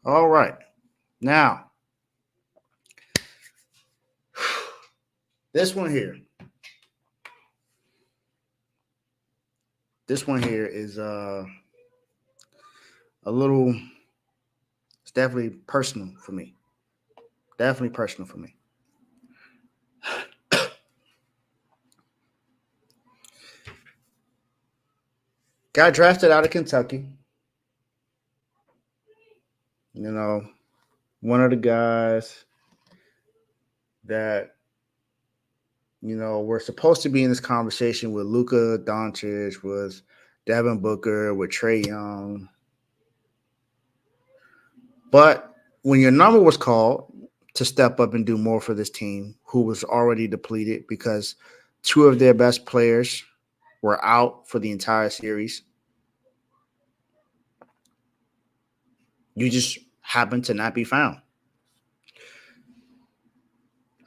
All right. Now, this one here. This one here is a little. It's definitely personal for me. Definitely personal for me. Got drafted out of Kentucky. You know, one of the guys that were supposed to be in this conversation with Luka Doncic, with Devin Booker, with Trey Young. But when your number was called to step up and do more for this team, who was already depleted because two of their best players were out for the entire series, you just happened to not be found.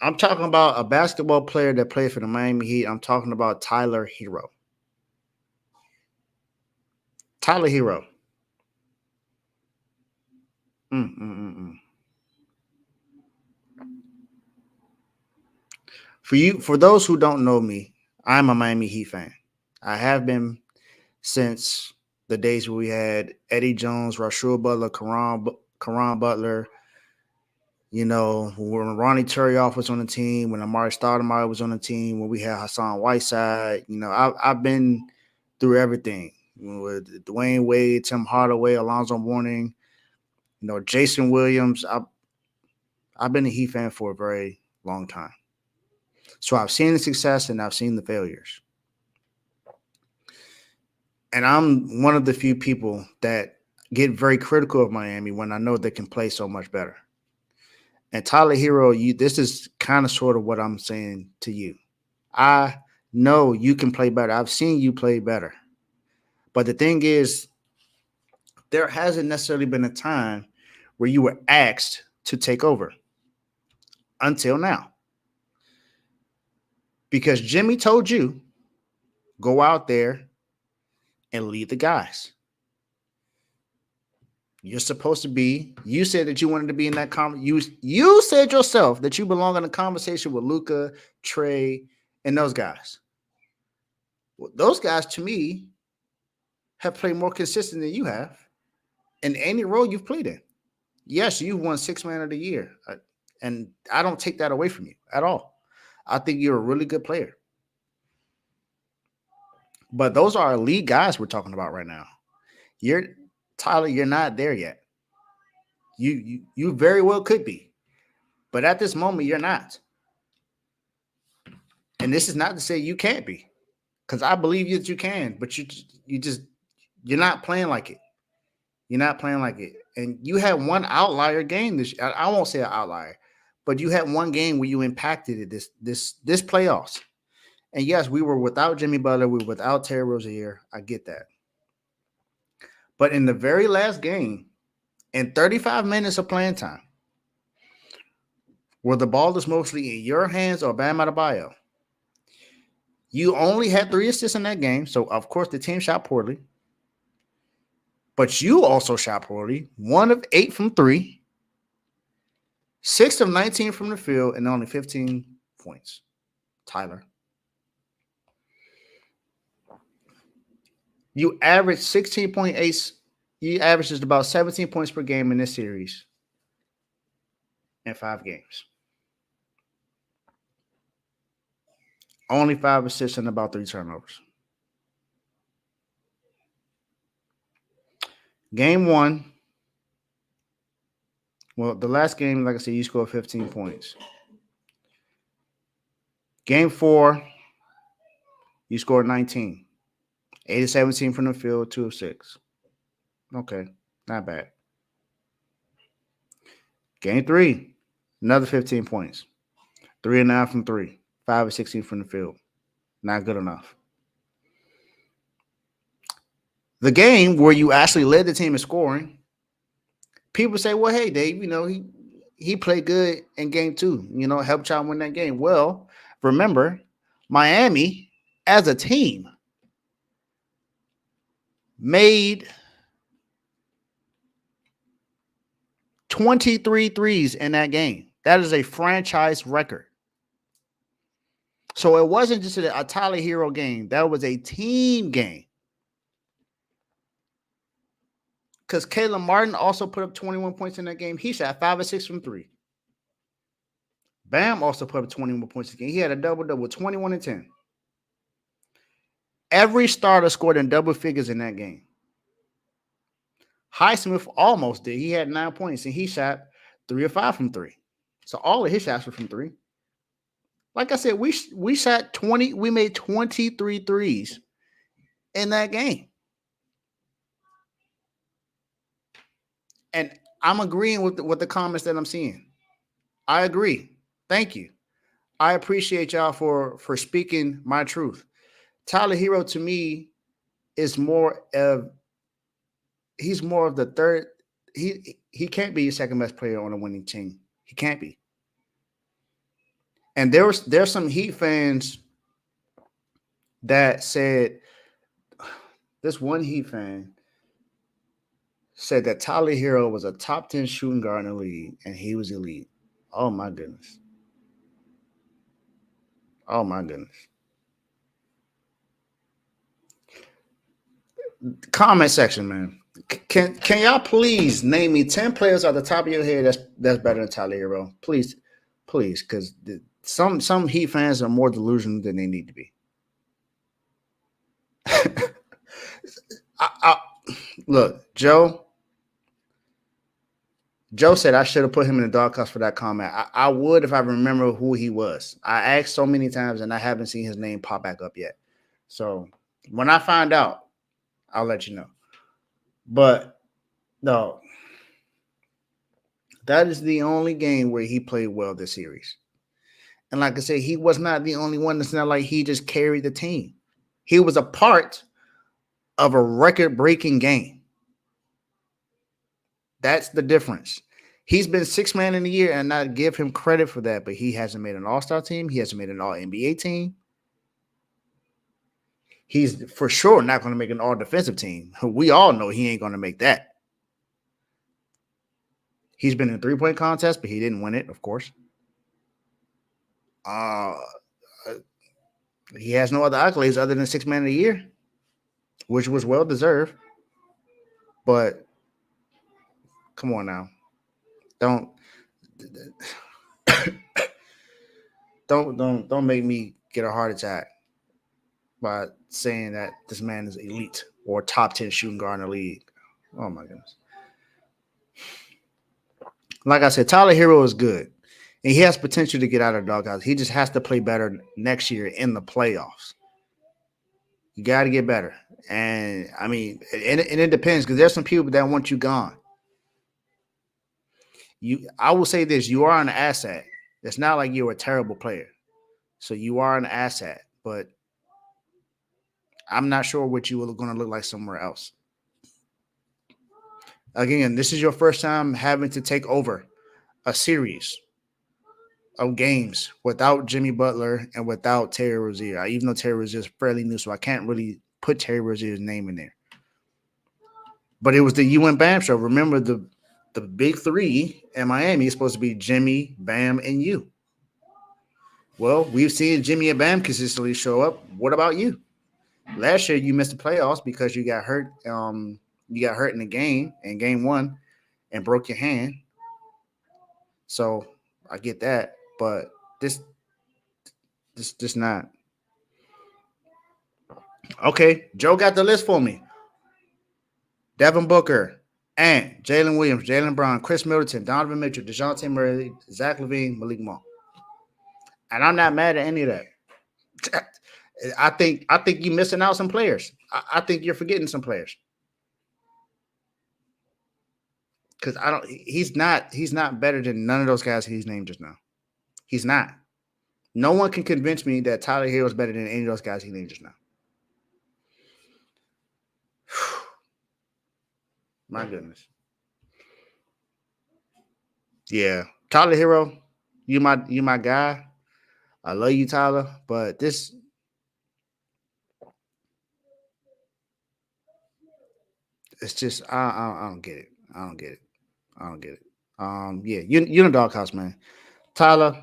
I'm talking about a basketball player that played for the Miami Heat. I'm talking about Tyler Herro. Tyler Herro. Mm, mm, mm, mm. For those who don't know me, I'm a Miami Heat fan. I have been since the days where we had Eddie Jones, Rashul Butler, Karan Butler. When Ronnie Turioff was on the team, when Amari Stoudemire was on the team, when we had Hassan Whiteside. I've been through everything with Dwayne Wade, Tim Hardaway, Alonzo Mourning. Jason Williams. I've been a Heat fan for a very long time. So I've seen the success and I've seen the failures. And I'm one of the few people that get very critical of Miami when I know they can play so much better. And Tyler Herro, this is kind of sort of what I'm saying to you. I know you can play better. I've seen you play better. But the thing is, there hasn't necessarily been a time where you were asked to take over until now. Because Jimmy told you, go out there and lead the guys. You're supposed to be. You said that you wanted to be in that conversation. You said yourself that you belong in a conversation with Luka, Trey, and those guys. Well, those guys, to me, have played more consistent than you have in any role you've played in. Yes, you've won Six Man of the Year, and I don't take that away from you at all. I think you're a really good player. But those are elite guys we're talking about right now. You're Tyler. You're not there yet. You very well could be, but at this moment, you're not. And this is not to say you can't be, because I believe that you can, but you're not playing like it. You're not playing like it. And you had one outlier game this year. I won't say an outlier, but you had one game where you impacted it this playoffs. And yes, we were without Jimmy Butler, we were without Terry Rozier. I get that. But in the very last game, in 35 minutes of playing time, where the ball is mostly in your hands or Bam Adebayo, you only had 3 assists in that game. So, of course, the team shot poorly. But you also shot poorly. 1 of 8 from 3. 6 of 19 from the field and only 15 points. Tyler. You averaged 16.8. You averaged just about 17 points per game in this series in 5 games. Only 5 assists and about 3 turnovers. Game 1. Well, the last game, like I said, you scored 15 points. Game 4, you scored 19. 8 of 17 from the field, 2 of 6. Okay, not bad. Game 3, another 15 points. 3 and 9 from 3. 5 of 16 from the field. Not good enough. The game where you actually led the team in scoring, people say, well, hey, Dave, he played good in game 2, helped y'all win that game. Well, remember, Miami, as a team, made 23 threes in that game. That is a franchise record. So it wasn't just a Tyler Herro game. That was a team game. Because Caleb Martin also put up 21 points in that game. He shot 5 or 6 from 3. Bam also put up 21 points in the game. He had a double-double, 21 and 10. Every starter scored in double figures in that game. Highsmith almost did. He had 9 points, and he shot 3 or 5 from 3. So all of his shots were from 3. Like I said, we shot 20. We made 23 threes in that game. And I'm agreeing with the comments that I'm seeing. I agree. Thank you. I appreciate y'all for speaking my truth. Tyler Herro to me is more of he's more of the third. He can't be your second best player on a winning team. He can't be. And there's some Heat fans that said this one Heat fan said that Tyler Herro was a top 10 shooting guard in the league and he was elite. Oh my goodness. Oh my goodness. Comment section, man. Can y'all please name me 10 players off the top of your head that's better than Tyler Herro? Please, because some Heat fans are more delusional than they need to be. Look, Joe said I should have put him in the doghouse for that comment. I would if I remember who he was. I asked so many times and I haven't seen his name pop back up yet. So when I find out, I'll let you know. But no, that is the only game where he played well this series. And like I said, he was not the only one. It's not like he just carried the team. He was a part of a record-breaking game. That's the difference. He's been sixth man in the year, and I give him credit for that, but he hasn't made an all-star team. He hasn't made an all-NBA team. He's for sure not going to make an all-defensive team. We all know he ain't going to make that. He's been in a three-point contest, but he didn't win it, of course. He has no other accolades other than sixth man of the year, which was well-deserved. But come on now. Don't make me get a heart attack by saying that this man is elite or top 10 shooting guard in the league. Oh my goodness. Like I said, Tyler Herro is good. And he has potential to get out of the doghouse. He just has to play better next year in the playoffs. You got to get better. And I mean, and it depends because there's some people that want you gone. I will say this, you are an asset. It's not like you're a terrible player. So you are an asset, but I'm not sure what you are going to look like somewhere else. Again, this is your first time having to take over a series of games without Jimmy Butler and without Terry Rozier. Even though Terry Rozier is fairly new, so I can't really put Terry Rozier's name in there. But it was the UN Bam show. Remember the big three in Miami is supposed to be Jimmy, Bam, and you. Well, we've seen Jimmy and Bam consistently show up. What about you? Last year, you missed the playoffs because you got hurt. You got hurt in game 1, and broke your hand. So I get that, but this not. Okay, Joe got the list for me. Devin Booker, Ant, Jalen Williams, Jalen Brown, Chris Middleton, Donovan Mitchell, DeJounte Murray, Zach LaVine, Malik Monk. And I'm not mad at any of that. I think you're missing out some players. I think you're forgetting some players. Because he's not better than none of those guys he's named just now. He's not. No one can convince me that Tyler Herro is better than any of those guys he named just now. My goodness. Yeah. Tyler Herro, you my guy. I love you, Tyler, but this it's just I don't get it. I don't get it. Yeah, you in the doghouse, man. Tyler,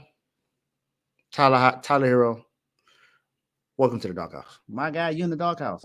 Tyler Herro, welcome to the doghouse. My guy, you in the doghouse.